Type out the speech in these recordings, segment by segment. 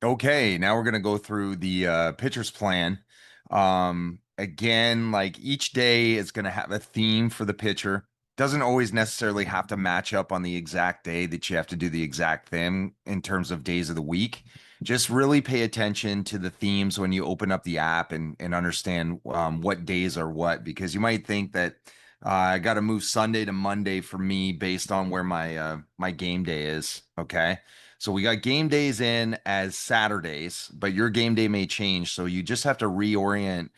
Okay, now we're gonna go through the pitcher's plan. Again, like each day is gonna have a theme for the pitcher. Doesn't always necessarily have to match up on the exact day that you have to do the exact thing in terms of days of the week. Just really pay attention to the themes when you open up the app and understand what days are what, because you might think that I got to move Sunday to Monday for me based on where my game day is. Okay. So we got game days in as Saturdays, but your game day may change. So you just have to reorient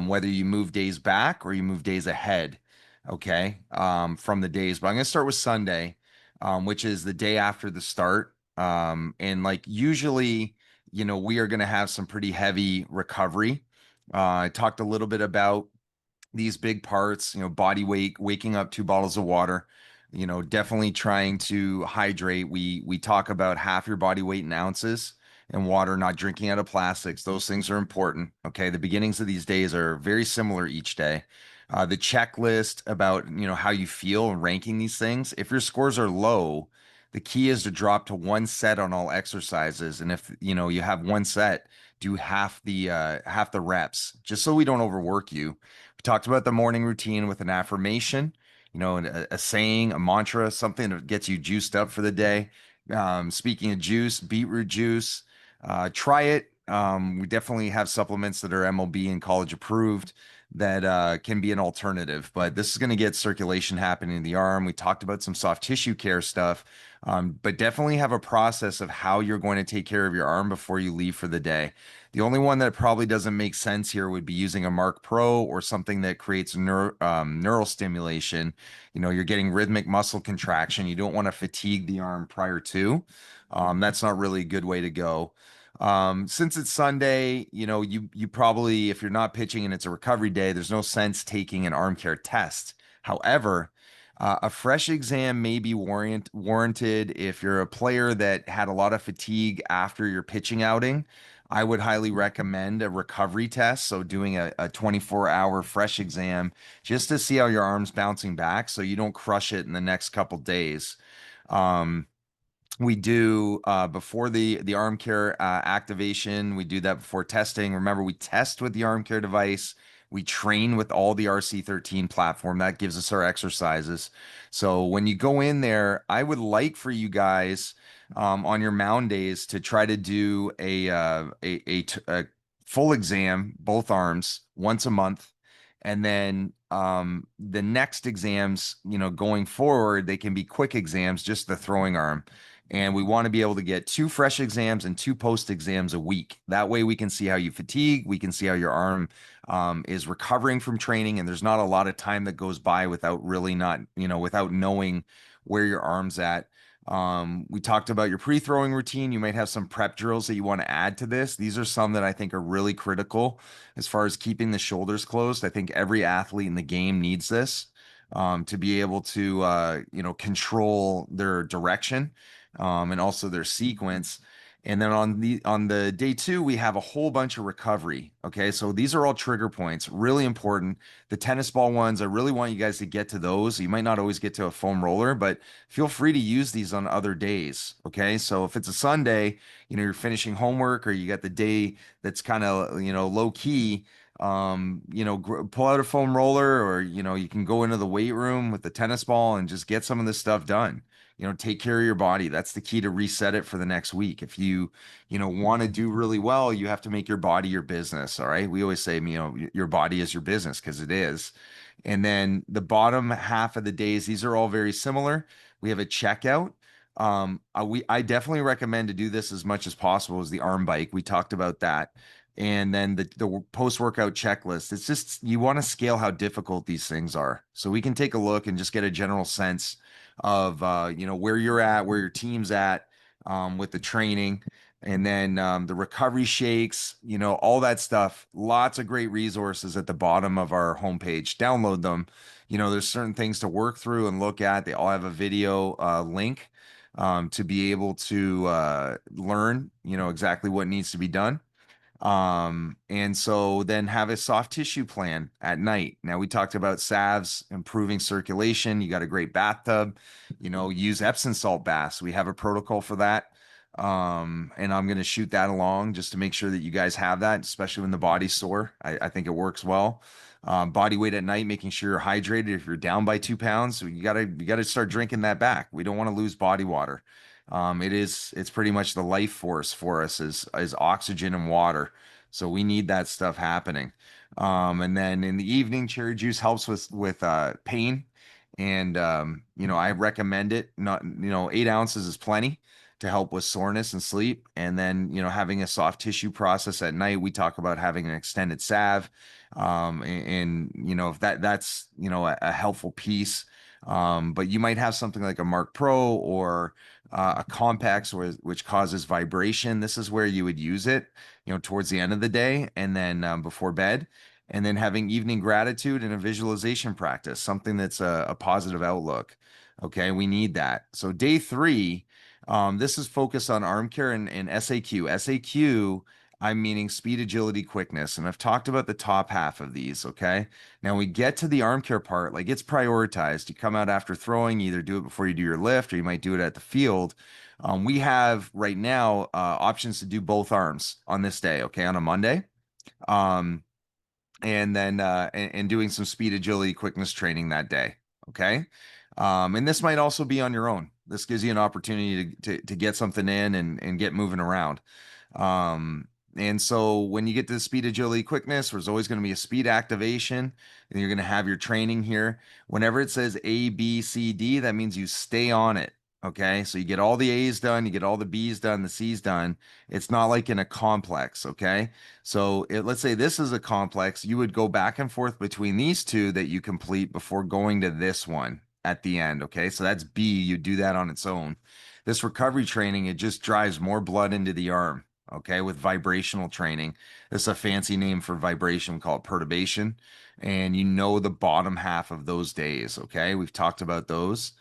whether you move days back or you move days ahead, okay, from the days. But I'm going to start with Sunday, which is the day after the start. And like usually, we are going to have some pretty heavy recovery. I talked a little bit about these big parts, body weight, waking up 2 bottles of water, definitely trying to hydrate. We talk about half your body weight in ounces and water, not drinking out of plastics. Those things are important. Okay. The beginnings of these days are very similar each day. The checklist about, how you feel and ranking these things. If your scores are low, the key is to drop to 1 set on all exercises. And if, you have 1 set, do half the reps, just so we don't overwork you. We talked about the morning routine with an affirmation, a saying, a mantra, something that gets you juiced up for the day. Speaking of juice, beetroot juice, try it. We definitely have supplements that are MLB and college approved that can be an alternative, but this is going to get circulation happening in the arm. We talked about some soft tissue care stuff, but definitely have a process of how you're going to take care of your arm before you leave for the day. The only one that probably doesn't make sense here would be using a Mark Pro or something that creates neural stimulation. You're getting rhythmic muscle contraction. You don't want to fatigue the arm prior to. That's not really a good way to go. Since it's Sunday, you probably, if you're not pitching and it's a recovery day, there's no sense taking an arm care test. However, a fresh exam may be warranted if you're a player that had a lot of fatigue after your pitching outing. I would highly recommend a recovery test. So doing a 24-hour fresh exam just to see how your arm's bouncing back so you don't crush it in the next couple days. Um, we do before the arm care activation. We do that before testing. Remember, we test with the arm care device. We train with all the RC13 platform that gives us our exercises. So when you go in there, I would like for you guys on your mound days to try to do a full exam, both arms, once a month. And then the next exams, going forward, they can be quick exams, just the throwing arm. And we want to be able to get 2 fresh exams and 2 post exams a week. That way we can see how you fatigue. We can see how your arm is recovering from training. And there's not a lot of time that goes by without really not, without knowing where your arm's at. We talked about your pre-throwing routine. You might have some prep drills that you want to add to this. These are some that I think are really critical as far as keeping the shoulders closed. I think every athlete in the game needs this to be able to, control their direction and also their sequence. And then on the day two, we have a whole bunch of recovery. Okay, so these are all trigger points, really important. The tennis ball ones, I really want you guys to get to those. You might not always get to a foam roller, but feel free to use these on other days. Okay, so if it's a Sunday, you're finishing homework or you got the day that's kind of low key. Pull out a foam roller, or you can go into the weight room with the tennis ball and just get some of this stuff done. Take care of your body. That's the key to reset it for the next week. If you want to do really well, you have to make your body your business. All right. We always say, your body is your business because it is. And then the bottom half of the days, these are all very similar. We have a checkout. I definitely recommend to do this as much as possible as the arm bike. We talked about that. And then the post-workout checklist. It's just you want to scale how difficult these things are. So we can take a look and just get a general sense of where you're at, where your team's at with the training, and then the recovery shakes, all that stuff. Lots of great resources at the bottom of our homepage. Download them. There's certain things to work through and look at. They all have a video link to be able to learn, exactly what needs to be done. And so then have a soft tissue plan at night. Now we talked about salves, improving circulation. You got a great bathtub, use Epsom salt baths. We have a protocol for that. And I'm going to shoot that along just to make sure that you guys have that, especially when the body's sore. I think it works well. Body weight at night, making sure you're hydrated. If you're down by 2 pounds, so you gotta start drinking that back. We don't want to lose body water. It's pretty much the life force for us is oxygen and water. So we need that stuff happening. And then in the evening, cherry juice helps with pain. And I recommend it. Not 8 ounces is plenty to help with soreness and sleep. And then, having a soft tissue process at night, we talk about having an extended salve. If that's, a helpful piece. But you might have something like a Mark Pro or a Compax, which causes vibration. This is where you would use it, towards the end of the day and then before bed. And then having evening gratitude and a visualization practice, something that's a positive outlook. Okay, we need that. So day 3, this is focused on arm care and SAQ. SAQ, I'm meaning speed, agility, quickness. And I've talked about the top half of these. Okay. Now we get to the arm care part, like it's prioritized. You come out after throwing, you either do it before you do your lift or you might do it at the field. We have right now options to do both arms on this day. Okay. On a Monday. Um, and then and doing some speed, agility, quickness training that day. Okay. And this might also be on your own. This gives you an opportunity to get something in and get moving around. Um, and so when you get to the speed, agility, quickness, there's always going to be a speed activation, and you're going to have your training here. Whenever it says A, B, C, D, that means you stay on it. Okay. So you get all the A's done, you get all the B's done, the C's done. It's not like in a complex. Okay. So let's say this is a complex, you would go back and forth between these two that you complete before going to this one at the end. Okay. So that's B. You do that on its own. This recovery training, it just drives more blood into the arm. Okay. With vibrational training, this is a fancy name for vibration called perturbation. And the bottom half of those days. Okay. We've talked about those.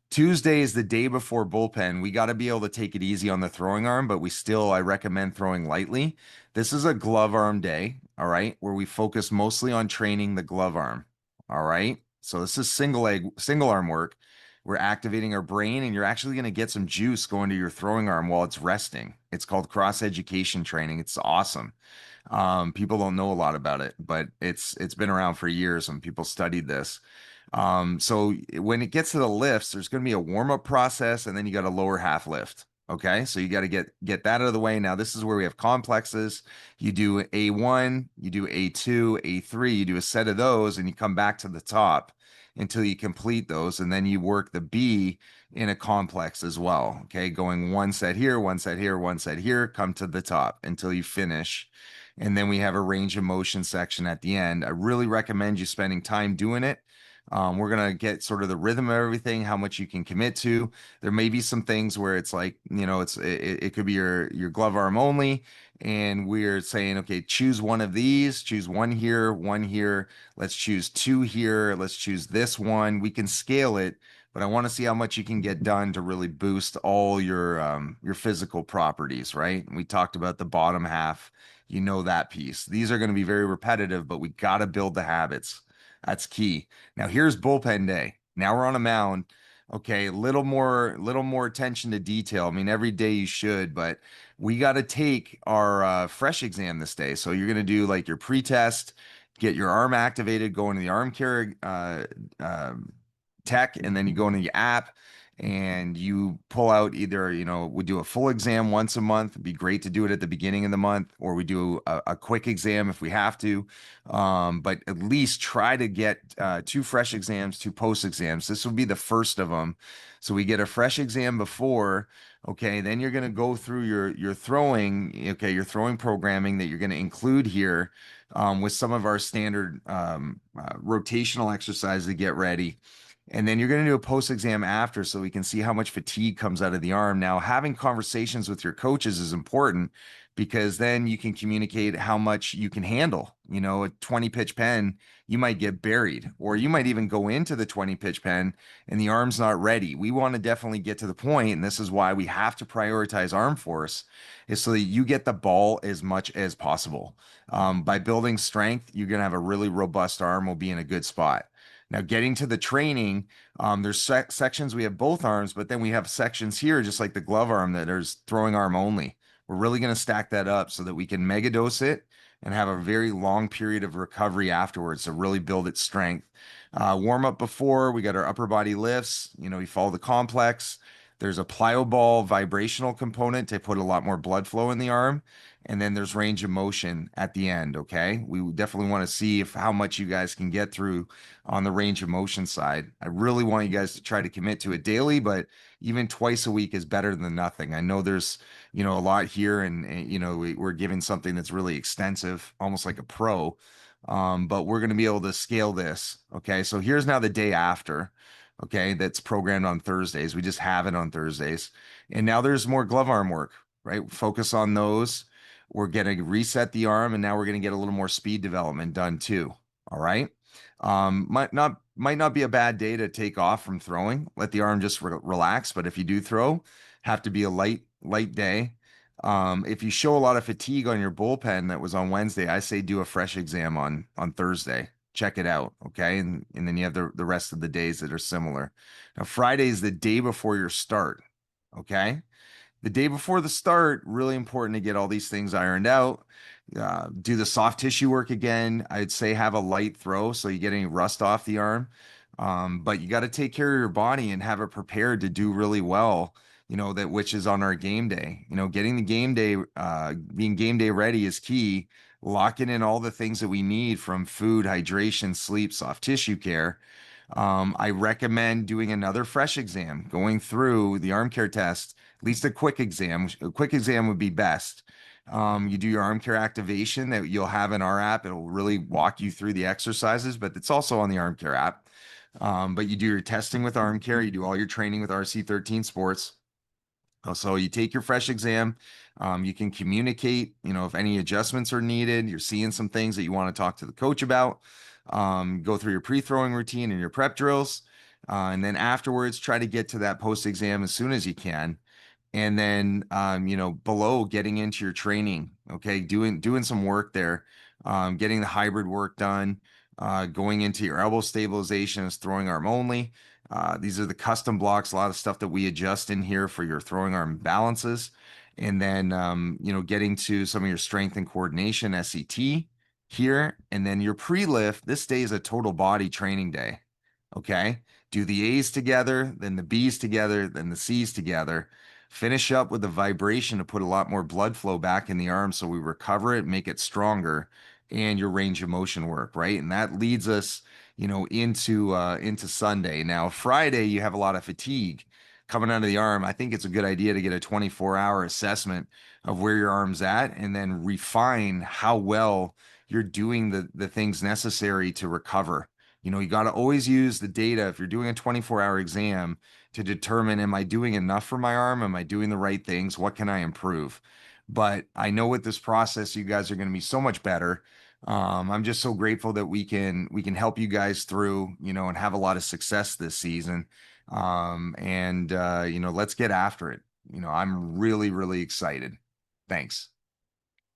Tuesday is the day before bullpen. We got to be able to take it easy on the throwing arm, but I recommend throwing lightly. This is a glove arm day, all right, where we focus mostly on training the glove arm, all right? So this is single arm work. We're activating our brain, and you're actually going to get some juice going to your throwing arm while it's resting. It's called cross education training. It's awesome. People don't know a lot about it, but it's been around for years and people studied this. So when it gets to the lifts, there's going to be a warm up process, and then you got a lower half lift. Okay, so you got to get that out of the way. Now this is where we have complexes. You do A1, you do A2, A3, you do a set of those, and you come back to the top until you complete those, and then you work the B in a complex as well. Okay, going one set here, one set here, one set here, come to the top until you finish. And then we have a range of motion section at the end. I really recommend you spending time doing it. We're gonna get sort of the rhythm of everything, how much you can commit to. There may be some things where it's like, it could be your glove arm only, and we're saying, okay, choose one of these, choose one here, one here. Let's choose two here. Let's choose this one. We can scale it, but I want to see how much you can get done to really boost all your physical properties, right? And we talked about the bottom half. That piece. These are going to be very repetitive, but we got to build the habits. That's key. Now here's bullpen day. Now we're on a mound. Okay, little more attention to detail. I mean, every day you should, but we got to take our fresh exam this day. So you're gonna do like your pre-test, get your arm activated, go into the arm care tech, and then you go into the app and you pull out either, we do a full exam once a month. It'd be great to do it at the beginning of the month, or we do a quick exam if we have to. But at least try to get two fresh exams, two post exams. This will be the first of them. So we get a fresh exam before. Okay, then you're going to go through your throwing, okay, your throwing programming that you're going to include here with some of our standard rotational exercises to get ready. And then you're going to do a post exam after so we can see how much fatigue comes out of the arm. Now, having conversations with your coaches is important because then you can communicate how much you can handle. A 20 pitch pen, you might get buried, or you might even go into the 20 pitch pen and the arm's not ready. We want to definitely get to the point, and this is why we have to prioritize arm force, is so that you get the ball as much as possible. By building strength, you're going to have a really robust arm, will be in a good spot. Now, getting to the training, there's sections we have both arms, but then we have sections here, just like the glove arm, that is throwing arm only. We're really going to stack that up so that we can mega dose it and have a very long period of recovery afterwards to really build its strength. Warm up before, we got our upper body lifts. You follow the complex. There's a plyo ball vibrational component to put a lot more blood flow in the arm. And then there's range of motion at the end. Okay. We definitely want to see if how much you guys can get through on the range of motion side. I really want you guys to try to commit to it daily, but even twice a week is better than nothing. I know there's, a lot here, and we're giving something that's really extensive, almost like a pro. But we're going to be able to scale this. Okay. So here's now the day after. Okay. That's programmed on Thursdays. We just have it on Thursdays. And now there's more glove arm work, right? Focus on those. We're going to reset the arm, and now we're going to get a little more speed development done too. All right. Might not be a bad day to take off from throwing. Let the arm just relax. But if you do throw, have to be a light day. If you show a lot of fatigue on your bullpen that was on Wednesday, I say do a fresh exam on Thursday. Check it out, okay? And then you have the rest of the days that are similar. Now, Friday is the day before your start, okay? The day before the start, really important to get all these things ironed out. Do the soft tissue work again. I'd say have a light throw so you get any rust off the arm. But you got to take care of your body and have it prepared to do really well, that which is on our game day. Getting the game day, being game day ready is key. Locking in all the things that we need from food, hydration, sleep, soft tissue care. I recommend doing another fresh exam, going through the arm care test, at least a quick exam. A quick exam would be best. You do your arm care activation that you'll have in our app. It'll really walk you through the exercises, but it's also on the arm care app. But you do your testing with arm care, you do all your training with RC13 Sports. So you take your fresh exam. You can communicate, if any adjustments are needed. You're seeing some things that you want to talk to the coach about. Go through your pre-throwing routine and your prep drills. And then afterwards, try to get to that post-exam as soon as you can. And then, below, getting into your training, okay, doing some work there, getting the hybrid work done, going into your elbow stabilization as throwing arm only. These are the custom blocks, a lot of stuff that we adjust in here for your throwing arm balances. And then, getting to some of your strength and coordination, SET here. And then your pre-lift, this day is a total body training day. Okay. Do the A's together, then the B's together, then the C's together. Finish up with the vibration to put a lot more blood flow back in the arm so we recover it, make it stronger, and your range of motion work, right? And that leads us, into Sunday. Now, Friday, you have a lot of fatigue coming out of the arm. I think it's a good idea to get a 24-hour assessment of where your arm's at and then refine how well you're doing the things necessary to recover. You got to always use the data if you're doing a 24-hour exam to determine, am I doing enough for my arm? Am I doing the right things? What can I improve? But I know with this process, you guys are going to be so much better. I'm just so grateful that we can help you guys through, and have a lot of success this season. And let's get after it. I'm really, really excited. Thanks.